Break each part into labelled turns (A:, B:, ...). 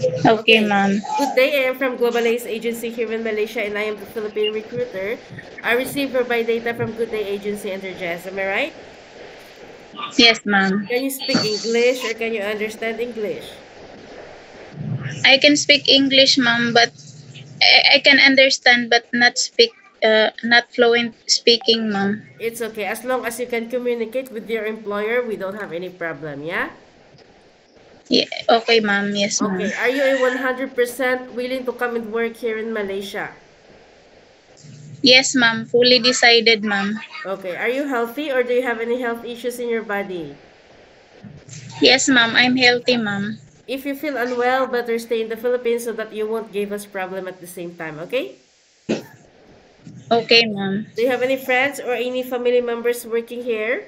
A: Okay,
B: Okay.
A: ma'am.
B: Good day. I am from Global Ace Agency here in Malaysia, and I am the Philippine recruiter. I receive provide data from Good Day Agency and their Jazz. Am I right?
A: Yes, ma'am.
B: Can you speak English or can you understand English?
A: I can speak English, ma'am, but I can understand but not speak not fluent speaking, ma'am.
B: It's okay. As long as you can communicate with your employer, we don't have any problem, yeah?
A: Yeah, okay, ma'am. Yes, ma'am.
B: Okay. Are you a 100% willing to come and work here in Malaysia?
A: Yes, ma'am. Fully decided, ma'am.
B: Okay. Are you healthy or do you have any health issues in your body?
A: Yes, ma'am. I'm healthy, ma'am.
B: If you feel unwell, better stay in the Philippines so that you won't give us problem at the same time, okay?
A: Okay, ma'am.
B: Do you have any friends or any family members working here?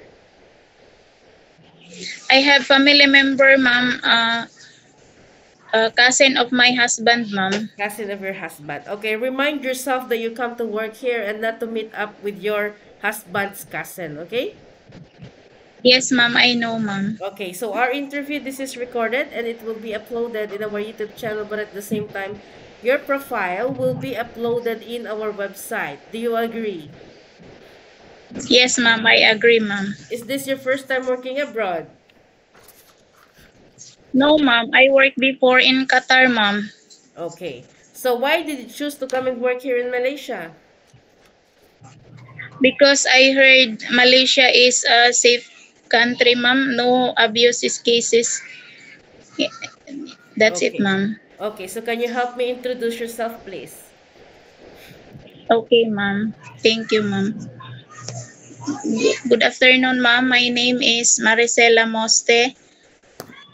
A: I have family member, ma'am. Cousin of my husband, ma'am.
B: Cousin of your husband. Okay, remind yourself that you come to work here and not to meet up with your husband's cousin, okay?
A: Yes, ma'am. I know, ma'am.
B: Okay, so our interview, this is recorded and it will be uploaded in our YouTube channel, but at the same time, your profile will be uploaded in our website. Do you agree?
A: Yes, ma'am. I agree, ma'am.
B: Is this your first time working abroad?
A: No, ma'am. I worked before in Qatar, ma'am.
B: Okay. So why did you choose to come and work here in Malaysia?
A: Because I heard Malaysia is a safe country, ma'am. No abuses cases. Yeah, that's it,
B: Okay.
A: ma'am.
B: Okay, so can you help me introduce yourself, please?
A: Okay, ma'am. Thank you, ma'am. Good afternoon, ma'am. My name is Maricela Moste.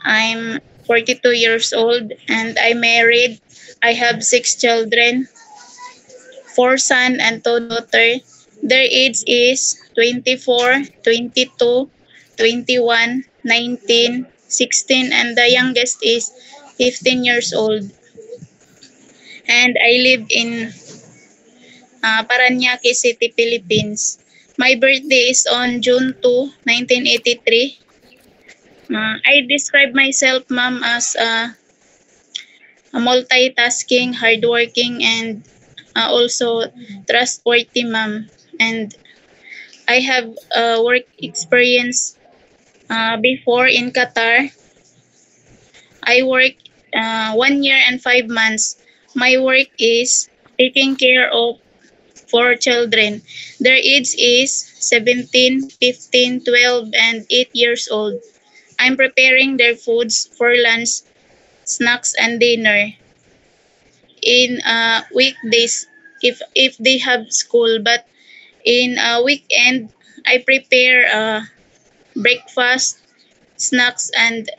A: I'm 42 years old and I'm married. I have 6 children, 4 sons and 2 daughters. Their age is 24, 22, 21, 19, 16, and the youngest is 15 years old. And I live in Paranaque City, Philippines. My birthday is on June 2, 1983. I describe myself, ma'am, as a multitasking, hardworking, and also trustworthy, ma'am. And I have work experience before in Qatar. I work 1 year and 5 months. My work is taking care of 4 children. Their age is 17, 15, 12, and 8 years old. I'm preparing their foods for lunch, snacks, and dinner in weekdays if they have school. But in weekend, I prepare breakfast, snacks, and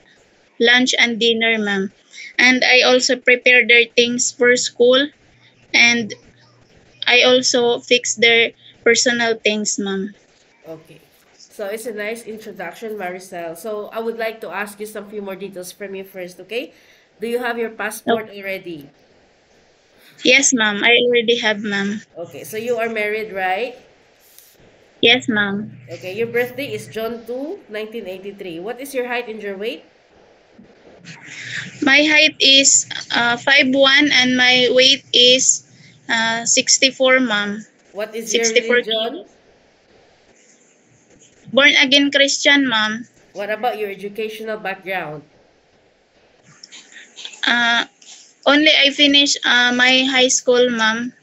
A: lunch and dinner, ma'am. And I also prepare their things for school, and I also fix their personal things, ma'am.
B: Okay. So it's a nice introduction, Maricel. So I would like to ask you some few more details from you first, okay? Do you have your passport
A: Okay.
B: already?
A: Yes, ma'am. I already have, ma'am.
B: Okay, so you are married, right?
A: Yes, ma'am.
B: Okay, your birthday is June 2, 1983. What is your height and your weight?
A: My height is 5'1" and my weight is 64, ma'am.
B: What is your
A: 64
B: religion?
A: kilos. Born again Christian, ma'am.
B: What about your educational background?
A: Uh, only I finished my high school, ma'am.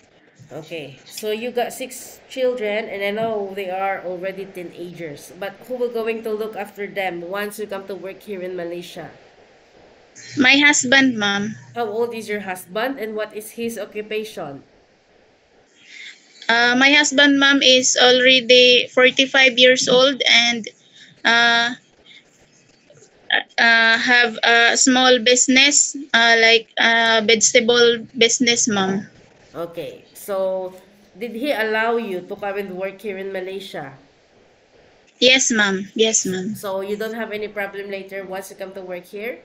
B: Okay, so you got 6 children, and I know they are already teenagers. But who will going to look after them once you come to work here in Malaysia?
A: My husband, ma'am.
B: How old is your husband, and what is his occupation?
A: My husband, ma'am, is already 45 years old and uh, have a small business, like vegetable business, ma'am.
B: Okay, so did he allow you to come and work here in Malaysia?
A: Yes, ma'am. Yes, ma'am.
B: So you don't have any problem later once you come to work here?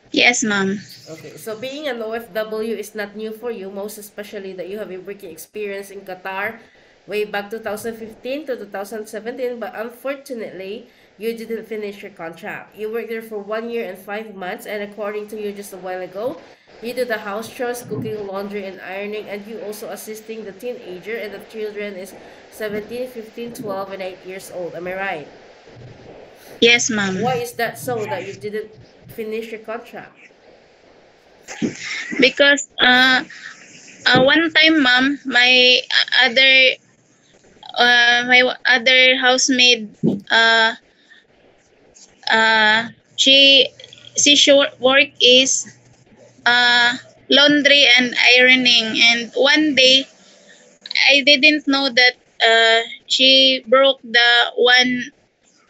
A: Yes, ma'am.
B: Okay, so being an OFW is not new for you, most especially that you have a working experience in Qatar way back 2015 to 2017, but unfortunately, you didn't finish your contract. You worked there for 1 year and 5 months, and according to you just a while ago, you do the house chores, cooking, laundry, and ironing, and you also assisting the teenager, and the children is 17, 15, 12, and 8 years old. Am I right?
A: Yes, ma'am.
B: Why is that so that you didn't finish your contract?
A: Because one time, ma'am, my other housemaid, she short work is laundry and ironing, and one day I didn't know that she broke the one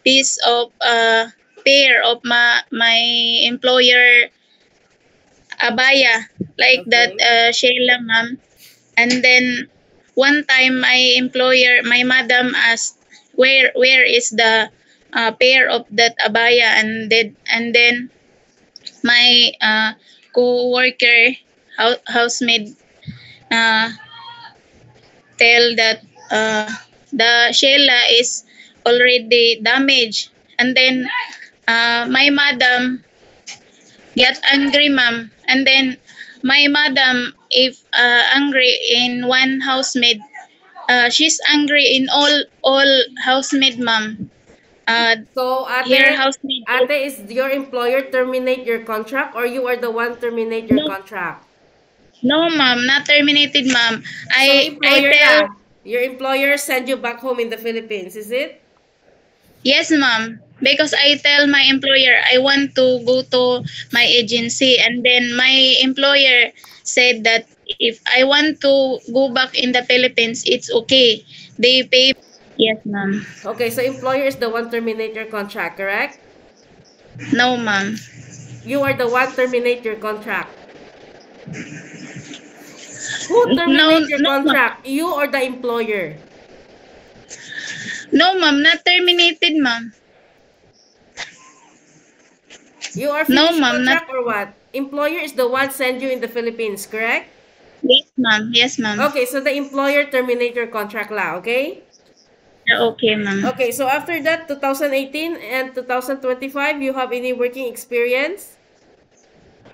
A: piece of pair of my employer abaya, like that,
B: Okay.
A: Sheila, ma'am. And then one time my madam asked where is the pair of that abaya, and then my co-worker housemaid uh, tell that the Sheila is already damaged, and then my madam get angry, ma'am. And then my madam, if angry in one housemaid, she's angry in all housemaid, ma'am.
B: So,
A: Here housemaid is,
B: ate, is your employer terminate your contract or you are the one terminate your
A: no,
B: contract?
A: no, ma'am, not terminated, ma'am.
B: So,
A: I
B: employer
A: tell,
B: na. Your employer send you back home in the Philippines, is it?
A: yes, ma'am. Because I tell my employer I want to go to my agency, and then my employer said that if I want to go back in the Philippines, it's okay. They pay. Yes, ma'am.
B: Okay, so employer is the one terminate your contract, correct?
A: No, ma'am.
B: You are the one terminate your contract. Who
A: No,
B: terminate your
A: no, ma'am.
B: contract? You or the employer?
A: No, ma'am. Not terminated, ma'am.
B: You are
A: No,
B: finished
A: ma'am. Not.
B: contract or what? Employer is the one send you in the Philippines, correct?
A: Yes, ma'am. Yes, ma'am.
B: Okay, so the employer terminate your contract la, okay?
A: Okay, ma'am.
B: Okay, so after that, 2018 and 2025, you have any working experience?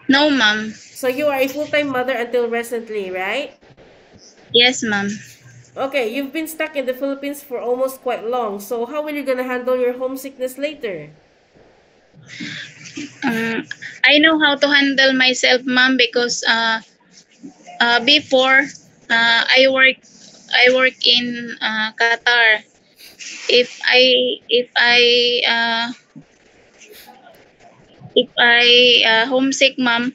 A: No, ma'am.
B: So you are a full-time mother until recently, right?
A: Yes, ma'am.
B: Okay, you've been stuck in the Philippines for almost quite long. So how will you gonna handle your homesickness later?
A: I know how to handle myself, ma'am, because before I work in Qatar. If I homesick, ma'am,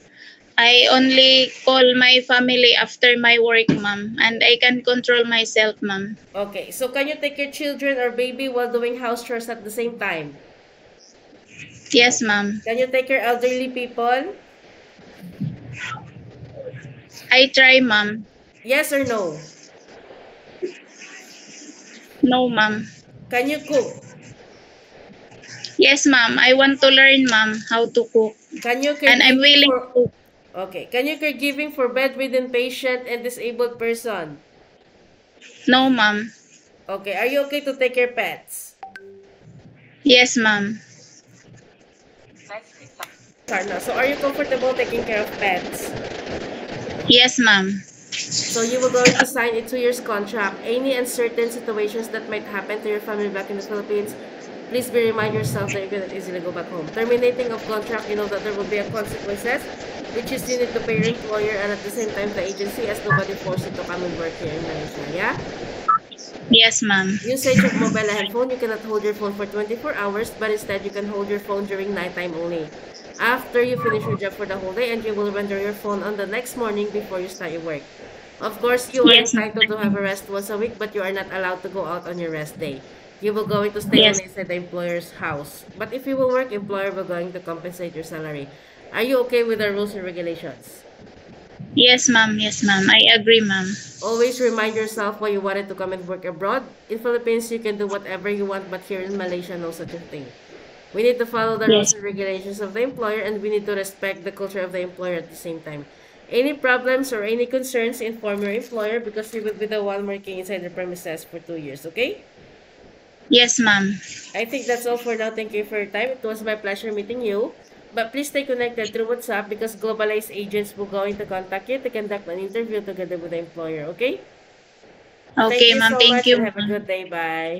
A: I only call my family after my work, ma'am, and I can control myself, ma'am.
B: Okay, so can you take your children or baby while doing house chores at the same time?
A: Yes, ma'am.
B: Can you take your elderly people?
A: I try, ma'am.
B: Yes or no?
A: No, ma'am.
B: Can you cook?
A: Yes, ma'am. I want to learn, ma'am, how to cook,
B: Can you
A: and I'm
B: caregiving
A: willing
B: for
A: to.
B: Okay, can you caregiving for bedridden patient and disabled person?
A: No, ma'am.
B: Okay, are you okay to take your pets?
A: Yes, ma'am.
B: Karna, so are you comfortable taking care of pets?
A: Yes, ma'am.
B: So you will going to sign a 2 years contract. Any uncertain situations that might happen to your family back in the Philippines, please be remind yourself that you cannot easily go back home. Terminating of contract, you know that there will be a consequences, which is you need to pay your employer and at the same time the agency, as nobody forced you to come and work here in Malaysia. Yeah?
A: Yes, ma'am.
B: Usage of mobile and phone, you cannot hold your phone for 24 hours, but instead you can hold your phone during nighttime only. After you finish your job for the whole day, and you will render your phone on the next morning before you start your work. Of course, you are
A: Yes,
B: entitled to have
A: ma'am.
B: a rest once a week, but you are not allowed to go out on your rest day. You will going to stay
A: Yes.
B: only inside the employer's house. But if you will work, employer will going to compensate your salary. Are you okay with the rules and regulations?
A: Yes, ma'am. Yes, ma'am. I agree, ma'am.
B: Always remind yourself why you wanted to come and work abroad. In Philippines, you can do whatever you want, but here in Malaysia, no such a thing. We need to follow the rules
A: Yes.
B: and regulations of the employer, and we need to respect the culture of the employer at the same time. Any problems or any concerns, inform your employer because you will be the one working inside the premises for 2 years, okay?
A: Yes, ma'am.
B: I think that's all for now. Thank you for your time. It was my pleasure meeting you. But please stay connected through WhatsApp because globalized agents will going to contact you to conduct an interview together with the employer. Okay? Thank
A: Okay,
B: you
A: ma'am.
B: so
A: Thank
B: much
A: you,
B: and have a
A: ma'am.
B: good day. Bye.